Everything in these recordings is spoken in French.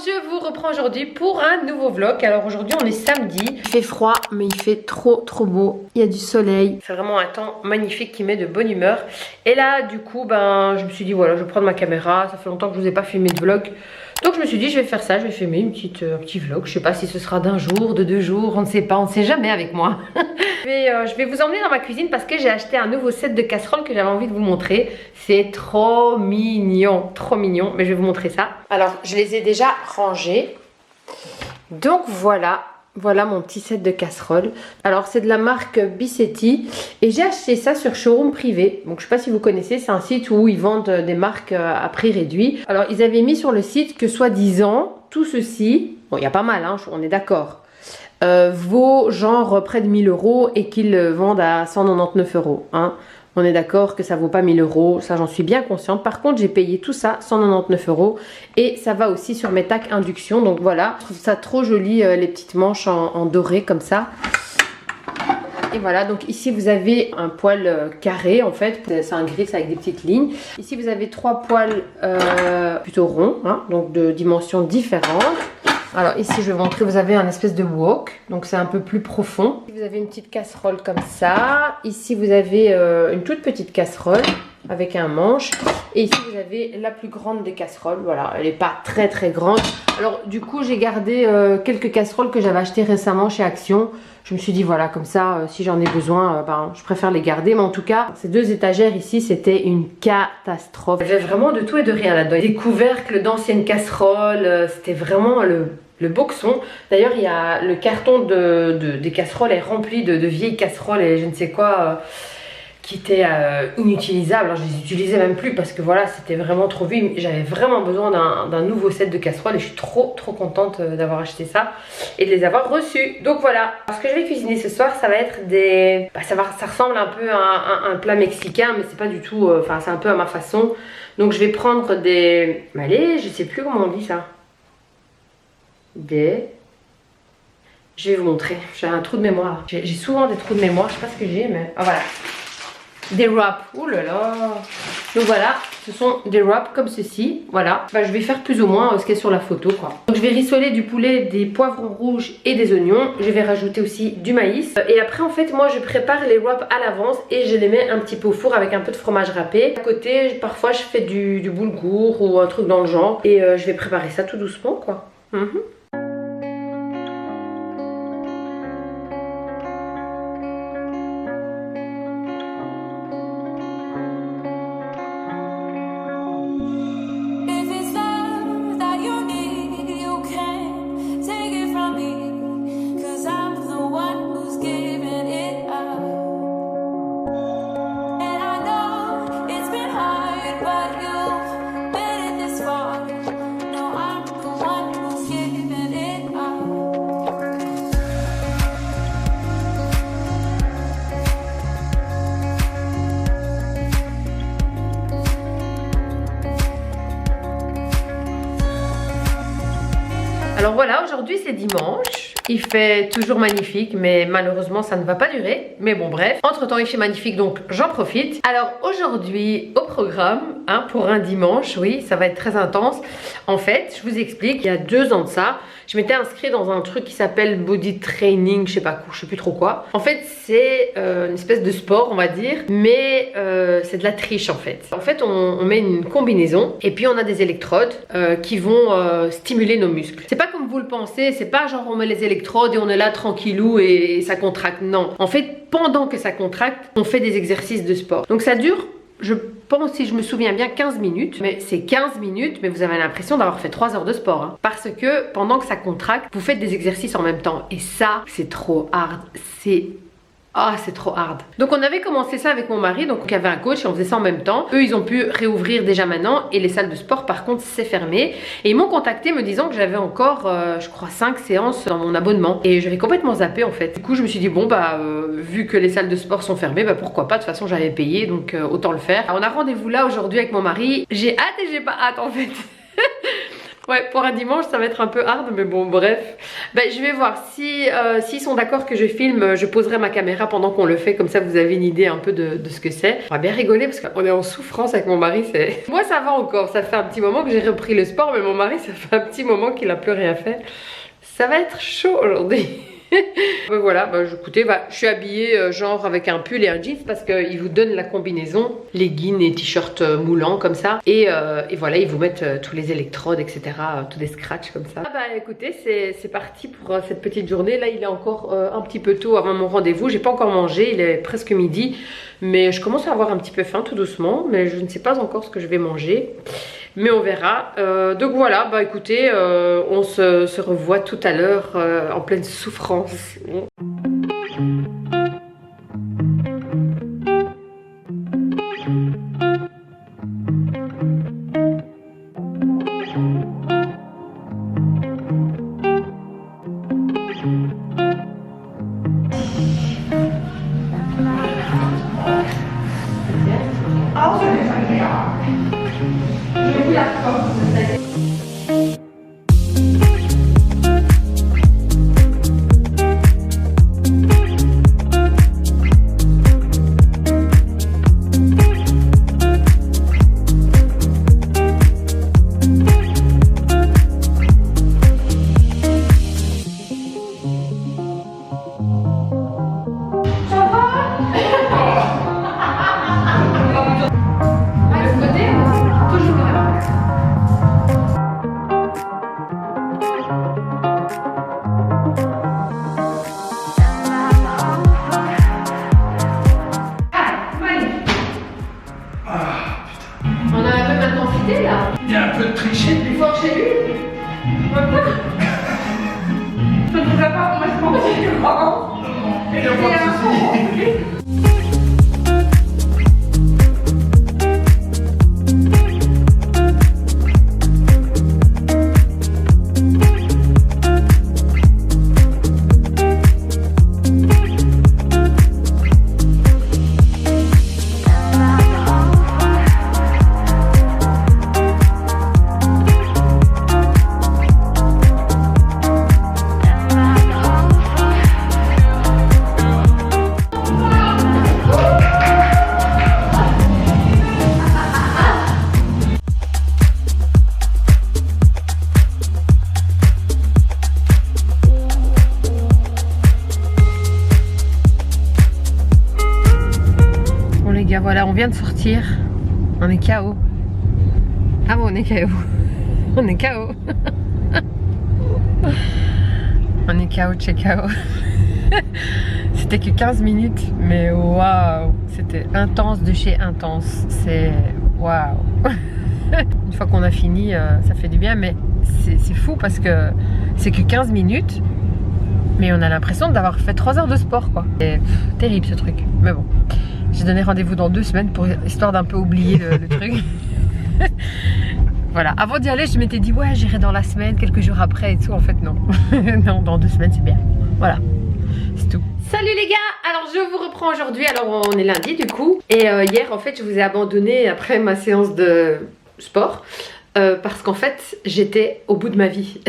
je vous reprends aujourd'hui pour un nouveau vlog. Alors aujourd'hui on est samedi, il fait froid mais il fait trop beau, il y a du soleil. C'est vraiment un temps magnifique qui met de bonne humeur. Et là du coup je me suis dit voilà, je vais prendre ma caméra, ça fait longtemps que je vous ai pas filmé de vlog. Donc je me suis dit je vais faire ça, je vais filmer un petit vlog. Je sais pas si ce sera d'un jour, de 2 jours, on ne sait pas, on ne sait jamais avec moi. Je vais vous emmener dans ma cuisine parce que j'ai acheté un nouveau set de casseroles que j'avais envie de vous montrer. C'est trop mignon, mais je vais vous montrer ça. Alors je les ai déjà rangés. Donc voilà mon petit set de casseroles. Alors c'est de la marque Bicetti et j'ai acheté ça sur Showroom Privé. Donc je sais pas si vous connaissez, c'est un site où ils vendent des marques à prix réduit. Alors ils avaient mis sur le site que soi-disant tout ceci, bon il y a pas mal hein, on est d'accord, vaut genre près de 1000 € et qu'ils le vendent à 199 € hein. On est d'accord que ça vaut pas 1000 €, ça j'en suis bien consciente. Par contre j'ai payé tout ça 199 € et ça va aussi sur mes tacs induction. Donc voilà, je trouve ça trop joli les petites manches en doré comme ça. Et voilà, donc ici vous avez un poil carré en fait, c'est un gris avec des petites lignes. Ici vous avez 3 poils plutôt ronds, hein, donc de dimensions différentes. Alors ici je vais vous montrer, vous avez un espèce de wok, donc c'est un peu plus profond. Vous avez une petite casserole comme ça. Ici vous avez une toute petite casserole avec un manche. Et ici vous avez la plus grande des casseroles, voilà, elle n'est pas très grande. Alors du coup j'ai gardé quelques casseroles que j'avais achetées récemment chez Action. Je me suis dit voilà, comme ça si j'en ai besoin, je préfère les garder. Mais en tout cas, ces 2 étagères ici c'était une catastrophe. Il y avait vraiment de tout et de rien là-dedans. Des couvercles d'anciennes casseroles, c'était vraiment le boxon. D'ailleurs il y a le carton des casseroles est rempli de vieilles casseroles et je ne sais quoi qui étaient inutilisables. Alors je les utilisais même plus parce que voilà c'était vraiment trop vieux. J'avais vraiment besoin d'un nouveau set de casseroles et je suis trop contente d'avoir acheté ça et de les avoir reçus. Donc voilà, ce que je vais cuisiner ce soir ça va être des... ça ressemble un peu à un plat mexicain mais c'est pas du tout, c'est un peu à ma façon. Donc je vais prendre des... Allez, je sais plus comment on dit ça. Je vais vous montrer, j'ai un trou de mémoire. J'ai souvent des trous de mémoire, je sais pas ce que j'ai mais... Ah voilà. Des wraps, oh là là. Donc voilà, ce sont des wraps comme ceci, voilà. Je vais faire plus ou moins ce qu'il y a sur la photo quoi. Donc je vais rissoler du poulet, des poivrons rouges et des oignons. Je vais rajouter aussi du maïs. Et après en fait moi je prépare les wraps à l'avance et je les mets un petit peu au four avec un peu de fromage râpé. À côté parfois je fais du boulgour ou un truc dans le genre. Et je vais préparer ça tout doucement quoi. Alors voilà, aujourd'hui c'est dimanche, il fait toujours magnifique mais malheureusement ça ne va pas durer. Mais bon bref, entre temps il fait magnifique donc j'en profite. Alors aujourd'hui au programme, hein, pour un dimanche, oui ça va être très intense. En fait je vous explique, il y a 2 ans de ça, je m'étais inscrite dans un truc qui s'appelle body training, je sais plus trop quoi. En fait c'est une espèce de sport on va dire, mais c'est de la triche en fait. En fait on met une combinaison et puis on a des électrodes qui vont stimuler nos muscles. C'est pas comme vous le pensez, c'est pas genre on met les électrodes et on est là tranquillou et ça contracte, non. En fait pendant que ça contracte, on fait des exercices de sport. Donc ça dure, je pense si je me souviens bien 15 minutes, mais c'est 15 minutes mais vous avez l'impression d'avoir fait 3 heures de sport hein. Parce que pendant que ça contracte, vous faites des exercices en même temps et ça c'est trop hard, c'est trop hard. Donc on avait commencé ça avec mon mari, donc il y avait un coach et on faisait ça en même temps. Eux ils ont pu réouvrir déjà maintenant et les salles de sport par contre c'est fermé. Et ils m'ont contacté me disant que j'avais encore je crois 5 séances dans mon abonnement. Et j'avais complètement zappé en fait. Du coup je me suis dit bon vu que les salles de sport sont fermées, pourquoi pas, de toute façon j'avais payé donc autant le faire. Alors, on a rendez-vous là aujourd'hui avec mon mari. J'ai hâte et j'ai pas hâte en fait. Ouais, pour un dimanche, ça va être un peu hard, mais bon, bref. Ben, je vais voir si s'ils sont d'accord que je filme, je poserai ma caméra pendant qu'on le fait, comme ça vous avez une idée un peu de ce que c'est. On va bien rigoler parce qu'on est en souffrance avec mon mari. Moi, ça va encore, ça fait un petit moment que j'ai repris le sport, mais mon mari, ça fait un petit moment qu'il a plus rien fait. Ça va être chaud aujourd'hui. Voilà, bah, écoutez, je suis habillée genre avec un pull et un jeans parce qu'ils vous donnent la combinaison, leggings et t-shirts moulants comme ça. Et voilà, ils vous mettent tous les électrodes, etc. Tous des scratchs comme ça. Ah bah écoutez, c'est parti pour cette petite journée. Là, il est encore un petit peu tôt avant mon rendez-vous. J'ai pas encore mangé, il est presque midi. Mais je commence à avoir un petit peu faim tout doucement. Mais je ne sais pas encore ce que je vais manger. Mais on verra. Donc voilà, bah écoutez, on se revoit tout à l'heure en pleine souffrance. Il y a un peu de tricher. Plus fort chez lui. Je ne sais pas comment je pense que c'est grand. Il n'y a pas de souci. Voilà, on vient de sortir. On est KO. Ah bon, on est KO. On est KO. On est KO de chez KO. C'était que 15 minutes, mais waouh, c'était intense de chez intense. C'est waouh. Une fois qu'on a fini, ça fait du bien, mais c'est fou parce que c'est que 15 minutes, mais on a l'impression d'avoir fait 3 heures de sport, quoi. C'est terrible ce truc, mais bon. J'ai donné rendez-vous dans 2 semaines pour histoire d'un peu oublier le truc. Voilà, avant d'y aller, je m'étais dit ouais, j'irai dans la semaine, quelques jours après et tout. En fait, non. Non, dans 2 semaines, c'est bien. Voilà, c'est tout. Salut les gars, alors je vous reprends aujourd'hui. Alors on est lundi du coup. Et hier, en fait, je vous ai abandonné après ma séance de sport. Parce qu'en fait, j'étais au bout de ma vie.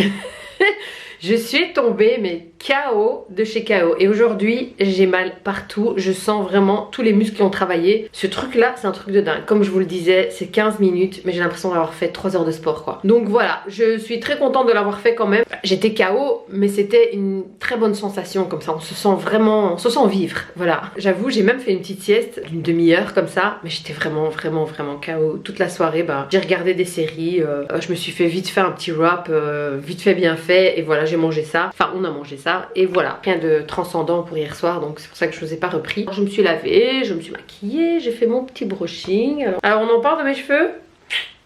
Je suis tombée mais KO de chez KO. Et aujourd'hui j'ai mal partout. Je sens vraiment tous les muscles qui ont travaillé. Ce truc là c'est un truc de dingue. Comme je vous le disais, c'est 15 minutes, mais j'ai l'impression d'avoir fait 3 heures de sport quoi. Donc voilà, je suis très contente de l'avoir fait quand même. J'étais KO, mais c'était une très bonne sensation. Comme ça on se sent vraiment, on se sent vivre. Voilà, j'avoue j'ai même fait une petite sieste d'une demi-heure comme ça. Mais j'étais vraiment KO toute la soirée. Bah, j'ai regardé des séries, je me suis fait vite fait un petit wrap, vite fait bien fait. Et voilà, j'ai mangé ça, enfin on a mangé ça et voilà, rien de transcendant pour hier soir, donc c'est pour ça que je vous ai pas repris. Alors, je me suis lavée, je me suis maquillée, j'ai fait mon petit brushing. Alors on en parle de mes cheveux.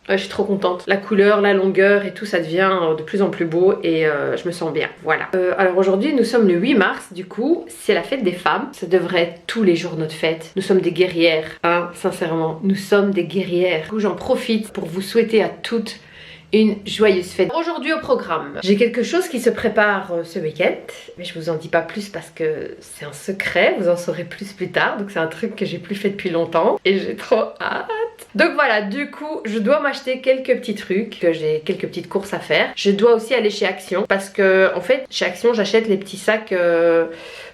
Je suis trop contente, la couleur, la longueur et tout ça devient de plus en plus beau et je me sens bien, voilà. Alors aujourd'hui nous sommes le 8 mars, du coup c'est la fête des femmes. Ça devrait être tous les jours notre fête. Nous sommes des guerrières, hein, sincèrement, nous sommes des guerrières. Du coup j'en profite pour vous souhaiter à toutes une joyeuse fête. Aujourd'hui au programme, j'ai quelque chose qui se prépare ce week-end, mais je vous en dis pas plus parce que c'est un secret, vous en saurez plus tard, donc c'est un truc que j'ai plus fait depuis longtemps et j'ai trop hâte. Donc voilà, du coup je dois m'acheter quelques petits trucs, que j'ai quelques petites courses à faire. Je dois aussi aller chez Action parce que en fait chez Action j'achète les petits sacs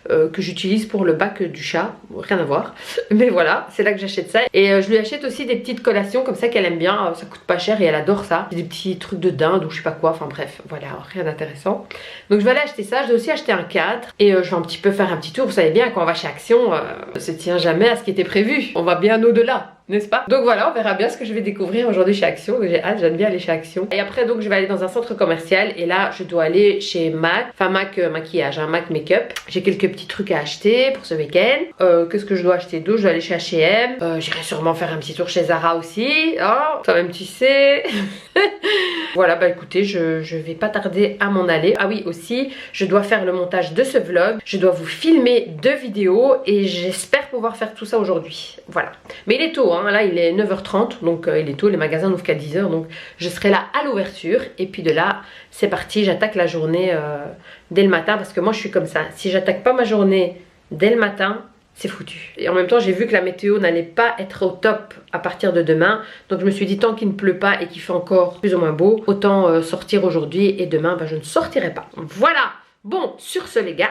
que j'utilise pour le bac du chat, rien à voir, mais voilà, c'est là que j'achète ça. Et je lui achète aussi des petites collations comme ça qu'elle aime bien, ça coûte pas cher et elle adore ça. Des petits trucs de dinde ou je sais pas quoi, enfin bref, voilà, rien d'intéressant. Donc je vais aller acheter ça, je dois aussi acheter un cadre et je vais un petit peu faire un petit tour. Vous savez bien, quand on va chez Action, on se tient jamais à ce qui était prévu, on va bien au-delà, n'est-ce pas? Donc voilà, on verra bien ce que je vais découvrir aujourd'hui chez Action. J'ai hâte, j'aime bien aller chez Action. Et après donc je vais aller dans un centre commercial et là je dois aller chez MAC, enfin MAC maquillage, hein, MAC make-up. J'ai quelques petits trucs à acheter pour ce week-end. Qu'est-ce que je dois acheter d'autre? Je dois aller chez H&M. J'irai sûrement faire un petit tour chez Zara aussi. Oh, toi-même tu sais. Voilà, bah écoutez, je vais pas tarder à m'en aller. Ah oui, aussi, je dois faire le montage de ce vlog. Je dois vous filmer 2 vidéos et j'espère pouvoir faire tout ça aujourd'hui. Voilà. Mais il est tôt, hein. Là il est 9h30, donc il est tôt, les magasins n'ouvrent qu'à 10h, donc je serai là à l'ouverture. Et puis de là, c'est parti, j'attaque la journée dès le matin parce que moi je suis comme ça. Si j'attaque pas ma journée dès le matin, c'est foutu. Et en même temps j'ai vu que la météo n'allait pas être au top à partir de demain, donc je me suis dit tant qu'il ne pleut pas et qu'il fait encore plus ou moins beau, autant sortir aujourd'hui et demain bah, je ne sortirai pas. Voilà. Bon, sur ce les gars,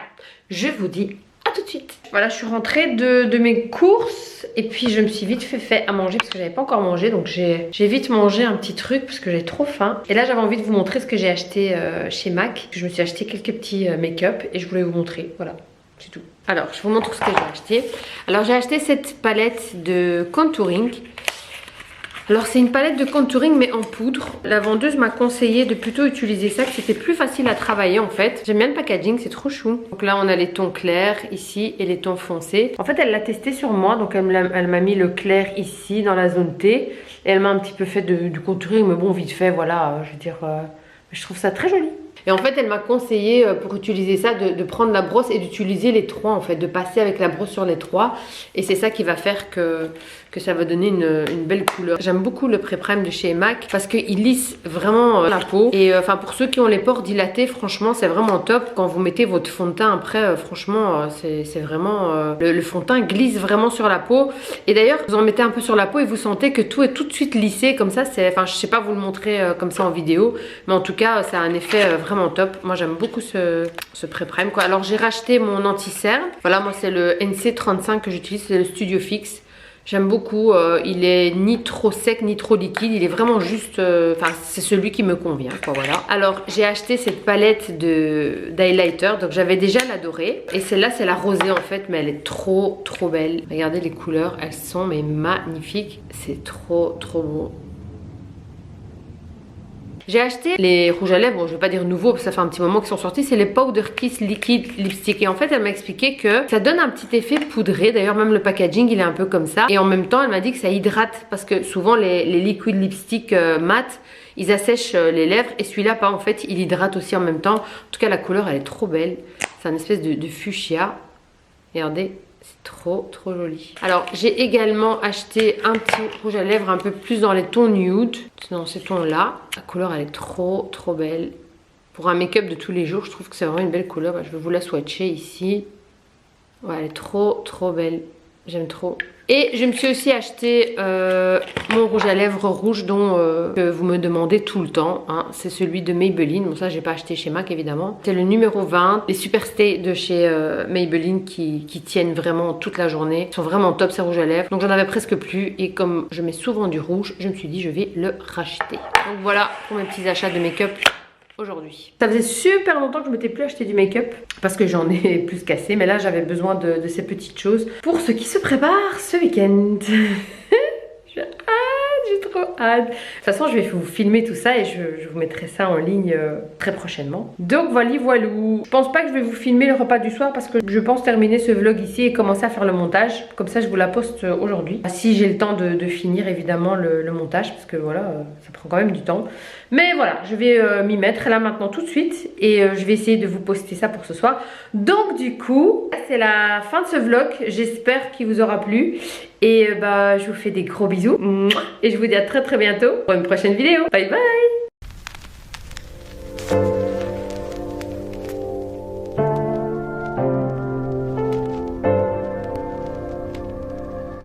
je vous dis à tout de suite. Voilà, je suis rentrée de mes courses et puis je me suis vite fait à manger parce que j'avais pas encore mangé, donc j'ai vite mangé un petit truc parce que j'ai trop faim. Et là j'avais envie de vous montrer ce que j'ai acheté chez MAC. Je me suis acheté quelques petits make-up et je voulais vous montrer, voilà, c'est tout. Alors je vous montre ce que j'ai acheté. Alors j'ai acheté cette palette de contouring. Alors c'est une palette de contouring mais en poudre. La vendeuse m'a conseillé de plutôt utiliser ça, que c'était plus facile à travailler en fait. J'aime bien le packaging, c'est trop chou. Donc là on a les tons clairs ici et les tons foncés. En fait elle l'a testé sur moi, donc elle m'a mis le clair ici dans la zone T. Et elle m'a un petit peu fait du contouring, mais bon vite fait, voilà, je veux dire, je trouve ça très joli. Et en fait elle m'a conseillé pour utiliser ça de prendre la brosse et d'utiliser les 3 en fait, de passer avec la brosse sur les 3. Et c'est ça qui va faire que ça va donner une belle couleur. J'aime beaucoup le pré-prime de chez MAC parce qu'il lisse vraiment la peau. Et enfin pour ceux qui ont les pores dilatés, franchement c'est vraiment top. Quand vous mettez votre fond de teint après, franchement c'est vraiment... le fond de teint glisse vraiment sur la peau. Et d'ailleurs vous en mettez un peu sur la peau et vous sentez que tout est tout de suite lissé comme ça. Enfin je sais pas vous le montrer comme ça en vidéo, mais en tout cas ça a un effet vraiment top. Moi j'aime beaucoup ce pré-prime quoi. Alors j'ai racheté mon anti-cerne. Voilà, moi c'est le NC35 que j'utilise, c'est le Studio Fix. J'aime beaucoup, il est ni trop sec ni trop liquide, il est vraiment juste, enfin c'est celui qui me convient quoi, voilà. Alors j'ai acheté cette palette d'highlighter, donc j'avais déjà l'adorée. Et celle-là c'est la rosée en fait, mais elle est trop belle. Regardez les couleurs, elles sont mais magnifiques, c'est trop beau. J'ai acheté les rouges à lèvres, bon je vais pas dire nouveaux parce que ça fait un petit moment qu'ils sont sortis, c'est les Powder Kiss Liquid Lipstick. Et en fait elle m'a expliqué que ça donne un petit effet poudré, d'ailleurs même le packaging il est un peu comme ça. Et en même temps elle m'a dit que ça hydrate parce que souvent les liquid lipstick mat, ils assèchent les lèvres et celui-là pas en fait, il hydrate aussi en même temps. En tout cas la couleur elle est trop belle, c'est un espèce de fuchsia, regardez. C'est trop joli. Alors j'ai également acheté un petit rouge à lèvres un peu plus dans les tons nude. Dans ces tons là. La couleur elle est trop belle. Pour un make-up de tous les jours je trouve que c'est vraiment une belle couleur. Je vais vous la swatcher ici. Ouais, elle est trop belle. J'aime trop. Et je me suis aussi acheté mon rouge à lèvres rouge dont que vous me demandez tout le temps, hein. C'est celui de Maybelline. Bon ça j'ai pas acheté chez MAC évidemment. C'est le numéro 20. Les Superstay de chez Maybelline qui tiennent vraiment toute la journée. Ils sont vraiment top ces rouges à lèvres. Donc j'en avais presque plus. Et comme je mets souvent du rouge, je me suis dit je vais le racheter. Donc voilà pour mes petits achats de make-up aujourd'hui. Ça faisait super longtemps que je m'étais plus acheté du make-up parce que j'en ai plus cassé, mais là j'avais besoin de ces petites choses pour ce qui se prépare ce week-end. J'ai trop hâte. De toute façon je vais vous filmer tout ça et je vous mettrai ça en ligne très prochainement. Donc voilou. Je pense pas que je vais vous filmer le repas du soir parce que je pense terminer ce vlog ici et commencer à faire le montage. Comme ça je vous la poste aujourd'hui. Si j'ai le temps de finir évidemment le montage parce que voilà, ça prend quand même du temps. Mais voilà, je vais m'y mettre là maintenant tout de suite et je vais essayer de vous poster ça pour ce soir. Donc du coup, c'est la fin de ce vlog. J'espère qu'il vous aura plu. Et bah je vous fais des gros bisous. Et je vous dis à très bientôt pour une prochaine vidéo. Bye bye.